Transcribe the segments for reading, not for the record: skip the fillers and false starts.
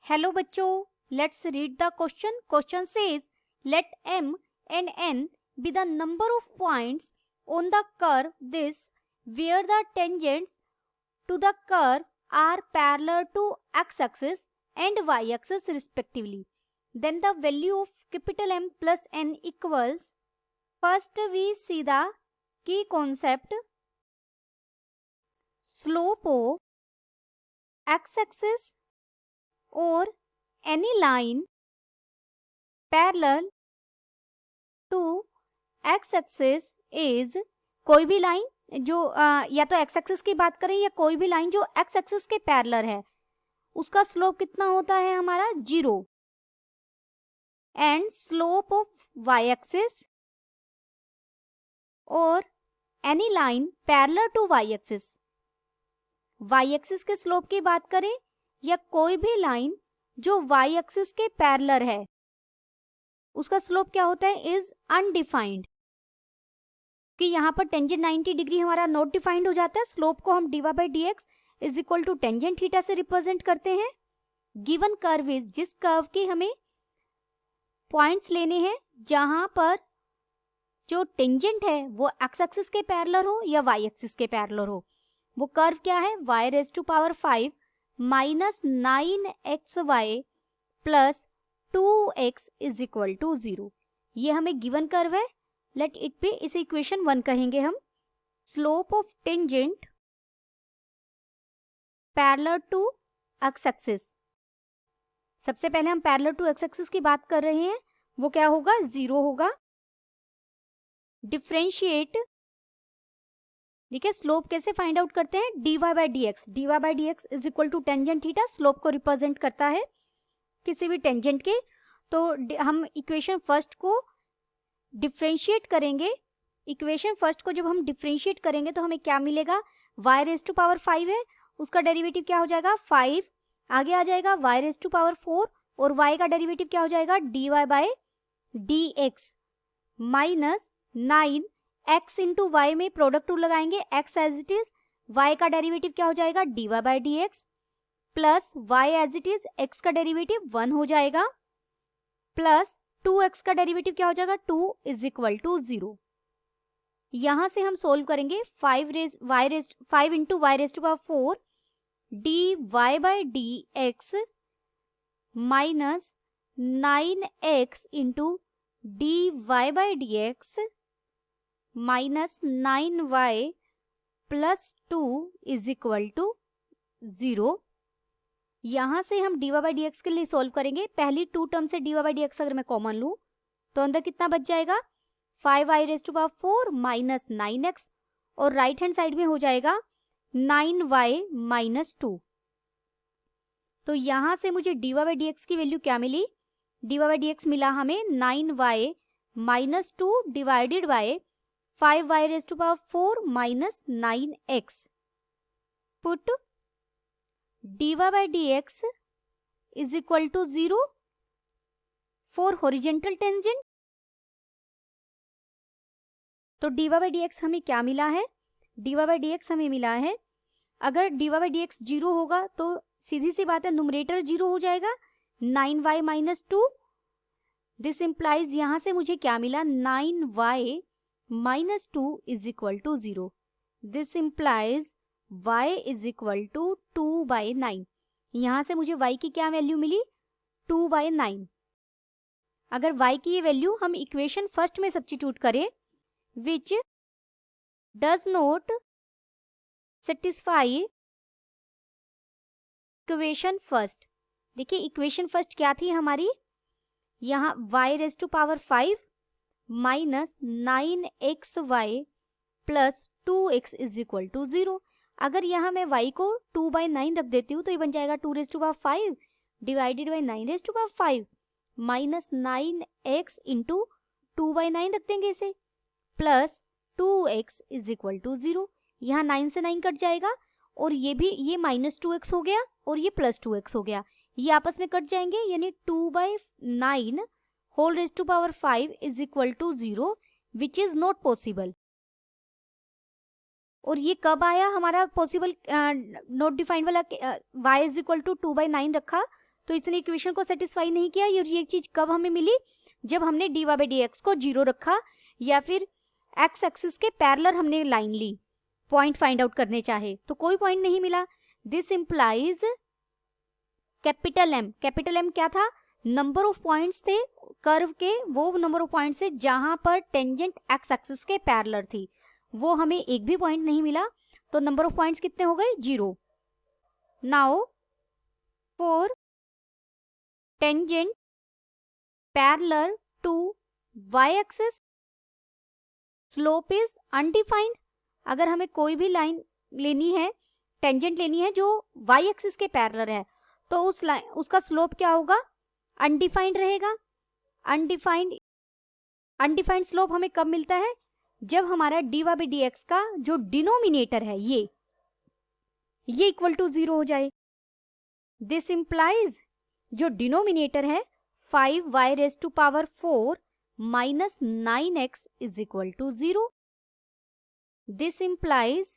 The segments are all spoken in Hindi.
हेलो बच्चों, let's read the question. Question says late m and n be the number of points on the curve this where the tangents to the curve are parallel to x-axis and y-axis respectively. Then the value of capital M plus n equals. First we see the key concept. Slope of x-axis or any line parallel to x-axis is कोई भी लाइन जो या तो x-axis की बात करें या कोई भी लाइन जो x-axis के पैरेलल है उसका स्लोप कितना होता है हमारा 0. एंड स्लोप ऑफ y-axis और any line parallel to y-axis. y-axis के स्लोप की बात करें या कोई भी लाइन जो y-axis के पैरेलल है उसका स्लोप क्या होता है इज अनडिफाइंड. कि यहाँ पर टेंजेंट 90 डिग्री हमारा नॉट डिफाइंड हो जाता है. स्लोप को हम dy by D X is equal to tangent theta से रिप्रेजेंट करते हैं. गिवन कर्व इज जिस कर्व के हमें पॉइंट्स लेने हैं जहां पर जो टेंजेंट है वो एक्स एक्सिस के पैरेलल हो या वाई एक्सिस के पैरेलल हो. वो कर्व क्या है y raise to power 5 minus 9xy plus 2x is equal to 0. ये हमें गिवन कर्व है. लेट इट बी, इसे इक्वेशन 1 कहेंगे हम. Slope of tangent parallel to X axis. सबसे पहले हम पैरेलल टू एक्स एक्सिस की बात कर रहे हैं. वो क्या होगा 0 होगा. डिफरेंशिएट. ठीक है, स्लोप कैसे फाइंड आउट करते हैं dy by D X. dy by D X is equal to tangent theta. Slope को रिप्रेजेंट करता है किसी भी टेंजेंट के. तो हम इक्वेशन फर्स्ट को डिफरेंशिएट करेंगे. इक्वेशन फर्स्ट को जब हम डिफरेंशिएट करेंगे तो हमें क्या मिलेगा y रेज टू पावर 5 है, उसका डेरिवेटिव क्या हो जाएगा 5. आगे आ जाएगा y रेज टू पावर 4 और y का डेरिवेटिव क्या हो जाएगा dy by D X minus 9 x into Y में प्रोडक्ट रूल लगाएंगे x as it is. y का डेरिवेटिव क्या हो जाएगा dy by D X plus y as it is. x का डेरिवेटिव 1 हो जाएगा प्लस 2x का डेरिवेटिव क्या हो जाएगा 2 इज इक्वल टू 0. यहां से हम सोल्व करेंगे 5 into Y raise to power 4 dy by D X minus 9x into dy by D X minus 9y plus 2 is equal to 0. यहां से हम dy बाई डी एक्स के लिए सॉल्व करेंगे. पहली 2 टर्म से dy बाई डी एक्स अगर मैं कॉमन लूं तो अंदर कितना बच जाएगा 5y raise to power 4 minus 9x और राइट हैंड साइड में हो जाएगा 9y माइनस 2. तो यहां से मुझे dy बाई डी एक्स की वैल्यू क्या मिली. dy बाई डी एक्स मिला हमें 9y minus 2 divided by 5y raise to power 4 minus 9x. Put dy by D X is equal to 0 for horizontal tangent. तो dy बाई डी एक्स हमें क्या मिला है dy बाई डी एक्स हमें मिला है. अगर dy बाई डी एक्स 0 होगा तो सीधी सी बात है नुमरेटर 0 हो जाएगा 9y माइनस 2. दिस इंप्लाइज यहां से मुझे क्या मिला 9y minus 2 is equal to 0. This implies y is equal to 2 by 9. यहां से मुझे y की क्या वैल्यू मिली 2 बाई 9. अगर y की ये वैल्यू हम इक्वेशन फर्स्ट में सब्स्टिट्यूट करें which does not satisfy equation first. देखिए इक्वेशन फर्स्ट क्या थी हमारी. यहाँ y raise to power 5 minus 9xy plus 2x is equal to 0. अगर यहाँ मैं y को 2 बाई 9 रख देती हूँ तो ये बन जाएगा 2 raise to power 5 divided by 9 raise to power 5 minus 9x into 2 by 9 रख देंगे इसे plus 2x is equal to 0. यहाँ 9 से 9 कट जाएगा और ये माइनस 2x हो गया और ये प्लस 2x हो गया. ये आपस में कट जाएंगे यानी 2 by 9 whole raise to power 5 is equal to 0 which is not possible. और ये कब आया हमारा पॉसिबल नॉट डिफाइंड वाला y is equal to 2 by 9 रखा तो इसने इक्वेशन को सेटिस्फाई नहीं किया। ये चीज कब हमें मिली, जब हमने dy बाई डी एक्स को 0 रखा या फिर एक्स एक्सिस के पैरेलल हमने लाइन ली, पॉइंट फाइंड आउट करने चाहे तो कोई पॉइंट नहीं मिला। दिस इंप्लाइज कैपिटल एम क्या था, नंबर ऑफ पॉइंट्स थे कर्व के, वो नंबर ऑफ पॉइंट्स थे जहां पर टेंजेंट एक्स एक्सिस के पैरेलल थी, वो हमें एक भी पॉइंट नहीं मिला। तो नंबर ऑफ पॉइंट्स कितने हो गए, 0। Now for tangent parallel to Y axis slope is undefined. अगर हमें कोई भी लाइन लेनी है, टेंजेंट लेनी है जो वाई एक्सिस के पैरेलल है, तो उसका स्लोप क्या होगा, अनडिफाइंड रहेगा। अनडिफाइंड स्लोप हमें कब मिलता है, जब हमारा dy बाई डी एक्स का जो डिनोमिनेटर है ये इक्वल टू 0 हो जाए। दिस इंप्लाइज जो डिनोमिनेटर है 5y raise to power 4 minus 9x is equal to 0। This implies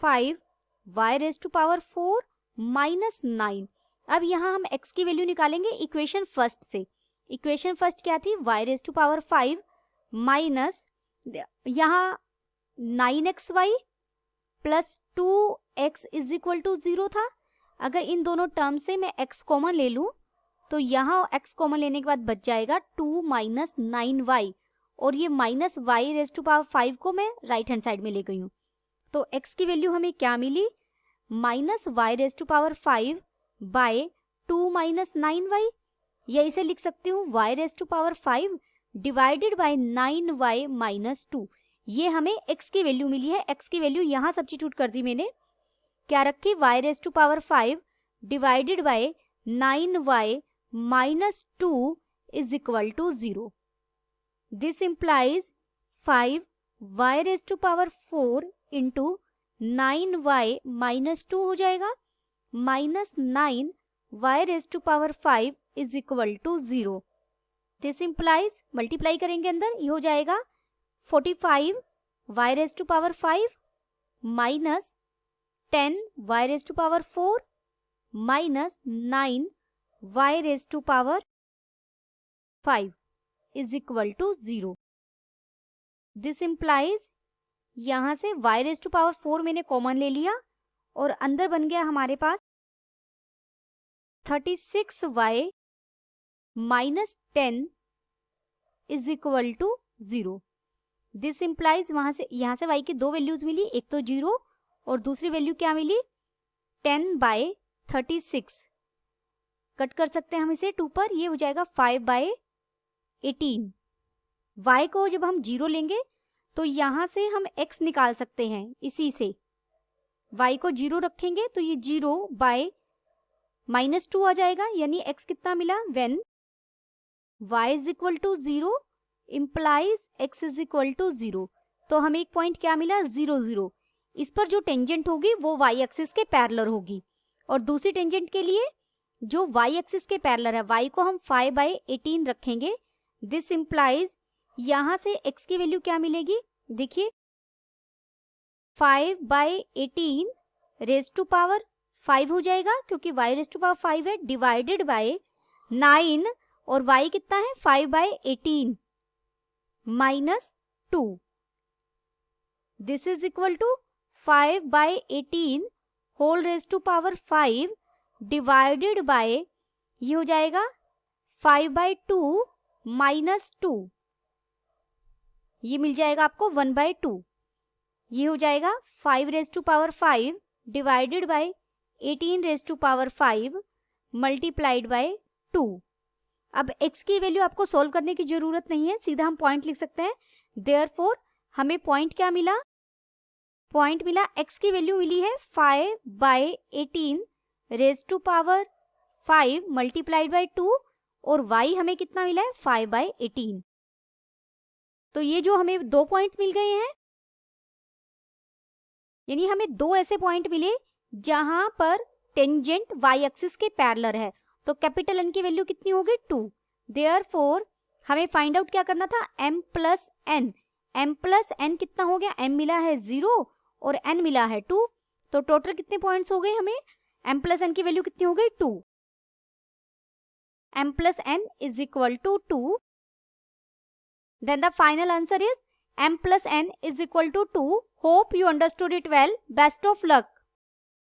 5y raise to power 4 minus 9। अब यहाँ हम x की वैल्यू निकालेंगे इक्वेशन फर्स्ट से। इक्वेशन फर्स्ट क्या थी, y raise to power 5 minus यहाँ 9xy plus 2x is equal to 0 था। अगर इन दोनों टर्म से मैं x कॉमन ले लूँ तो यहाँ x कॉमन लेने के बाद बच जाएगा 2 माइनस 9y, और ये minus y raise to power 5 को मैं राइट हैंड साइड में ले गई हूँ। तो x की वैल्यू हमें क्या मिली, minus y raise to power 5 by 2 minus 9y, या इसे लिख सकती हूँ y raise to power 5 divided by 9y minus 2। ये हमें x की वैल्यू मिली है। x की वैल्यू यहाँ सब्स्टिट्यूट कर दी मैंने, क्या रखी, y raise to power 5 divided by 9y minus 2 is equal to 0। This implies 5y raise to power 4 into 9y minus 2 हो जाएगा, minus 9y raise to power 5 is equal to 0। This implies multiply करेंगे अंदर, ये हो जाएगा 45y raise to power 5 minus 10y raise to power 4 minus 9y raise to power 5 is equal to 0। This implies यहाँ से y रेज टू पावर 4 मैंने कॉमन ले लिया और अंदर बन गया हमारे पास 36y minus 10 is equal to 0। This implies वहां से यहाँ से y की दो वैल्यूज मिली, एक तो 0 और दूसरी वैल्यू क्या मिली 10 बाय 36। कट कर सकते हैं हम इसे 2 पर, ये हो जाएगा 5 बाय 18। y को जब हम 0 लेंगे तो यहाँ से हम x निकाल सकते हैं, इसी से y को 0 रखेंगे तो ये 0 बाय माइनस 2 आ जाएगा, यानी x कितना मिला, when y is equal to 0 implies x is equal to 0। तो हमें एक पॉइंट क्या मिला, 0 0। इस पर जो टेंजेंट होगी वो y एक्सिस के पैरेलल होगी, और दूसरी टेंजेंट के लिए जो y एक्सिस के पैरेलल है y को हम 5 बाय 18 रखेंगे। दिस इम्प्लाइज यहाँ से x की वैल्यू क्या मिलेगी, देखिए 5 बाय 18 रेज टू पावर 5 हो जाएगा, क्योंकि y रेज टू पावर 5 है, डिवाइडेड बाय 9 और y कितना है 5 by 18 minus 2। This is equal to 5 by 18 whole raise to power 5 divided by, ये हो जाएगा 5 बाय 2 माइनस 2, ये मिल जाएगा आपको 1 बाय 2। ये हो जाएगा 5 raise to power 5 divided by 18 raise to power 5 multiplied by 2। अब x की वैल्यू आपको सोल्व करने की जरूरत नहीं है, सीधा हम पॉइंट लिख सकते हैं। देयरफॉर हमें पॉइंट क्या मिला, पॉइंट मिला x की वैल्यू मिली है 5 by 18 raise to power 5 multiplied by 2, और y हमें कितना मिला है 5 बाय 18। तो ये जो हमें दो पॉइंट मिल गए हैं, यानी हमें दो ऐसे पॉइंट मिले जहां पर टेंजेंट y एक्सिस के पैरेलल है। तो कैपिटल N की वैल्यू कितनी होगी 2। देयरफॉर हमें फाइंड आउट क्या करना था, m प्लस n कितना हो गया, m मिला है 0 और n मिला है 2, तो टोटल कितने पॉइंट्स हो गए हमें, m प्लस n की वैल्यू कितनी हो गई 2। m plus n is equal to 2. Then the final answer is m plus n is equal to 2. Hope you understood it well. Best of luck.